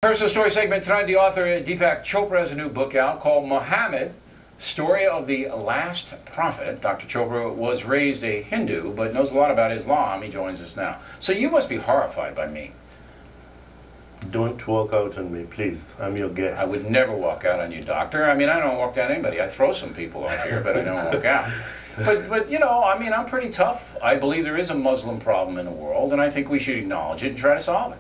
Personal story segment tonight. The author Deepak Chopra has a new book out called Muhammad, Story of the Last Prophet. Dr. Chopra was raised a Hindu but knows a lot about Islam. He joins us now. So you must be horrified by me. Don't walk out on me, please. I'm your guest. I would never walk out on you, doctor. I mean, I don't walk out on anybody. I throw some people off here, but I don't walk out. But you know, I mean, I'm pretty tough. I believe there is a Muslim problem in the world, and I think we should acknowledge it and try to solve it.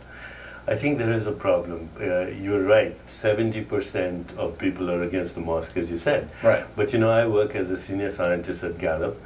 I think there is a problem. You're right. 70% of people are against the mosque, as you said. Right. But you know, I work as a senior scientist at Gallup.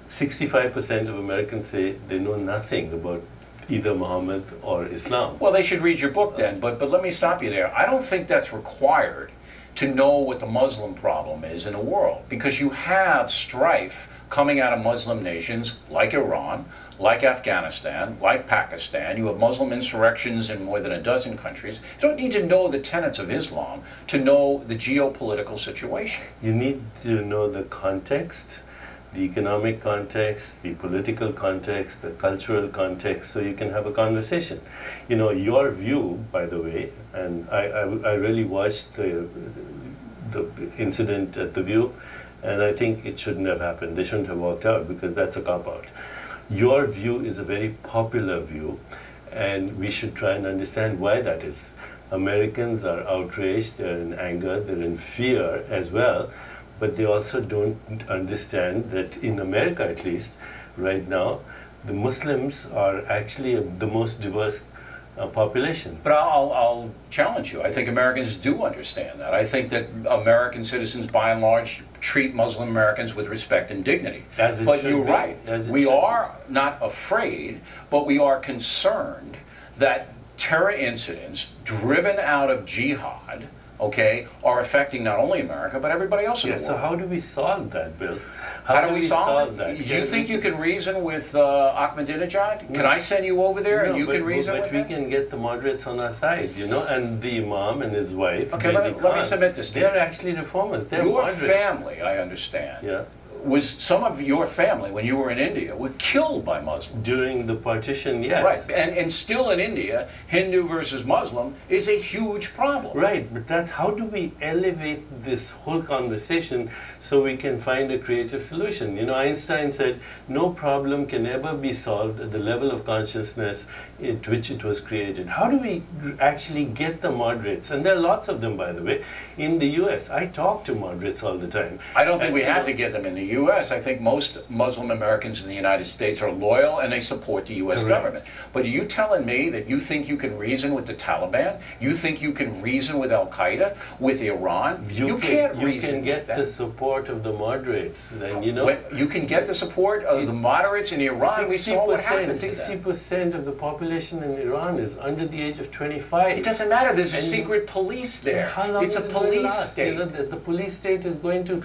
65% of Americans say they know nothing about either Muhammad or Islam. Well, they should read your book then, but let me stop you there. I don't think that's required to know what the Muslim problem is in the world, because you have strife coming out of Muslim nations like Iran, like Afghanistan, like Pakistan. You have Muslim insurrections in more than a dozen countries. You don't need to know the tenets of Islam to know the geopolitical situation. You need to know the context, the economic context, the political context, the cultural context, so you can have a conversation. You know, your view, by the way, and I really watched the incident at The View, and I think it shouldn't have happened. They shouldn't have walked out, because that's a cop-out. Your view is a very popular view, and we should try and understand why that is. Americans are outraged, they're in anger, they're in fear as well, but they also don't understand that in America, at least, right now, the Muslims are actually the most diverse population. But I'll challenge you. I think Americans do understand that. I think that American citizens, by and large, treat Muslim Americans with respect and dignity. But you're right. We are not afraid, but we are concerned that terror incidents driven out of jihad, okay, are affecting not only America, but everybody else in the world. So how do we solve that, Bill? How do we solve that? Do you think you can reason with Ahmadinejad? Can I send you over there and you can reason with him? But we can get the moderates on our side, you know, and the Imam and his wife. Okay, let me submit this to you. They're actually reformers. They're your moderates. family, I understand. Yeah. Was some of your family, when you were in India, were killed by Muslims? During the partition, yes. Right, and still in India, Hindu versus Muslim is a huge problem. Right, but that's how do we elevate this whole conversation so we can find a creative solution? You know, Einstein said, no problem can ever be solved at the level of consciousness at which it was created. How do we actually get the moderates? And there are lots of them, by the way, in the US. I talk to moderates all the time. I don't think we have to get them in the U.S. I think most Muslim Americans in the United States are loyal and they support the U.S. government. But are you telling me that you think you can reason with the Taliban? You think you can reason with Al Qaeda, with Iran? You can't reason. You can get the support of the moderates. Then you know you can get the support of the moderates in Iran. We saw what happened to them. 60% of the population in Iran is under the age of 25. It doesn't matter. There's a secret police there. It's a police state. You know, the police state is going to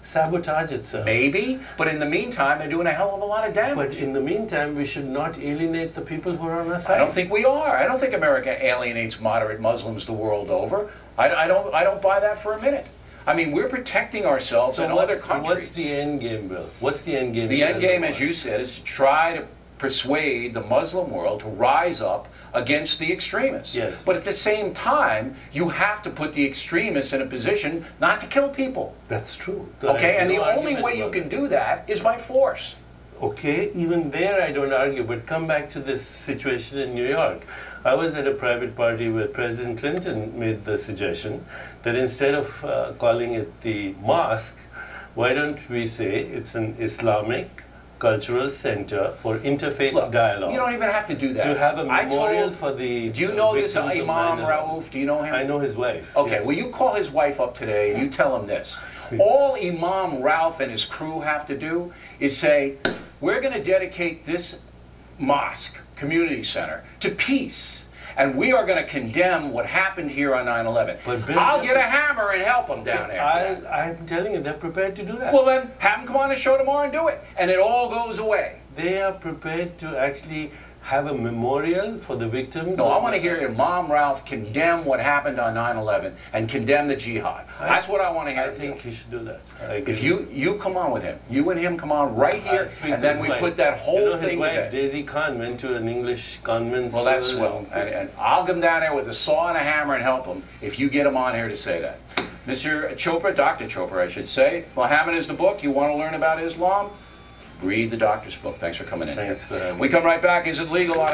sabotage itself. Maybe, but in the meantime, they're doing a hell of a lot of damage. But in the meantime, we should not alienate the people who are on our side. I don't think we are. I don't think America alienates moderate Muslims the world over. I don't buy that for a minute. I mean, we're protecting ourselves in other countries. What's the end game, Bill? What's the end game? The end game, as you said, is to try to persuade the Muslim world to rise up against the extremists. Yes. But at the same time, you have to put the extremists in a position not to kill people. That's true. Okay, and the only way you can do that is by force. Okay, even there I don't argue, but come back to this situation in New York. I was at a private party where President Clinton made the suggestion that instead of calling it the mosque, why don't we say it's an Islamic cultural center for interfaith dialogue. You don't even have to do that. To have a memorial for the Do you know this Imam Raouf? Do you know him? I know his wife. Okay, yes. Well, you call his wife up today and you tell him this. All Imam Raouf and his crew have to do is say, we're going to dedicate this mosque, community center, to peace. And we are going to condemn what happened here on 9/11. I'll get a hammer and help them down there. I'm telling you, they're prepared to do that. Well then, have them come on the show tomorrow and do it. And it all goes away. They are prepared to actually have a memorial for the victims. No, I want to hear Imam Ralph condemn what happened on 9/11 and condemn the jihad. That's what I want to hear. I think he should do that. If you come on with him, you and him come on right here, and then we put that whole thing his wife, together. Daisy Khan, went to an English convent. Well, that's swell. And I'll come down there with a saw and a hammer and help him if you get him on here to say that. Mr. Chopra, Dr. Chopra, I should say, Muhammad is the book. You want to learn about Islam? Read the doctor's book. Thanks for coming in. Thanks for having me. We come right back. Is it legal on